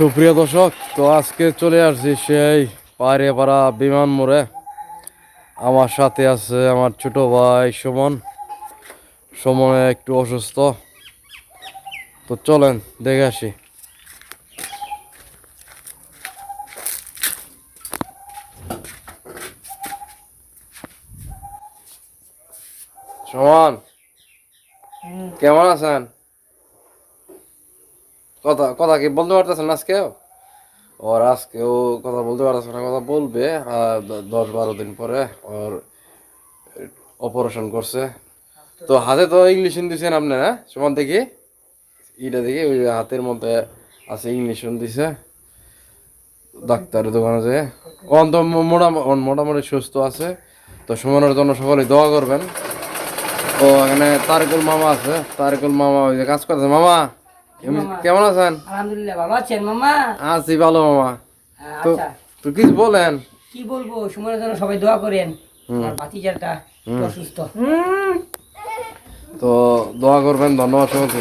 সুপ্রিয় দর্শক, তো আজকে চলে আসছি সেই পাড়া বিমান মোড়ে। আমার সাথে আছে আমার ছোট ভাই সুমন। সুমন একটু অসুস্থ, তো চলেন দেখে আসি। সুমন, কেমন আছেন? কথা কথা কি বলতে পারতেছেন আজকেও? ওর আজকেও কথা বলতে পারতেছে না, কথা বলবে 10-12 দিন পরে। ওর অপারেশন করছে, তো হাতে তো ইংলিশ দিছেন আপনি, হ্যাঁ সুমন? দেখি ইটা দেখি, ওই হাতের মধ্যে আছে ইংলিশ দিছে ডাক্তারের দোকানে যে। অন তো মোটামুটি সুস্থ আছে। তো সুমনের জন্য সকলে দোয়া করবেন। ও এখানে তারেকুল মামা আছে, তারেকুল মামা ওই যে কাজ করছে। মামা কেমন আছেন? আলহামদুলিল্লাহ, ভালো আছেন মামা? আছি ভালো মামা। তো আচ্ছা, তো কিছু বলেন। কি বলবো, সুমনের জন্য সবাই দোয়া করেন। হুম। আমার ভাতিজাটা একটু অসুস্থ। তো দোয়া করবেন, ধন্যবাদ সকলকে।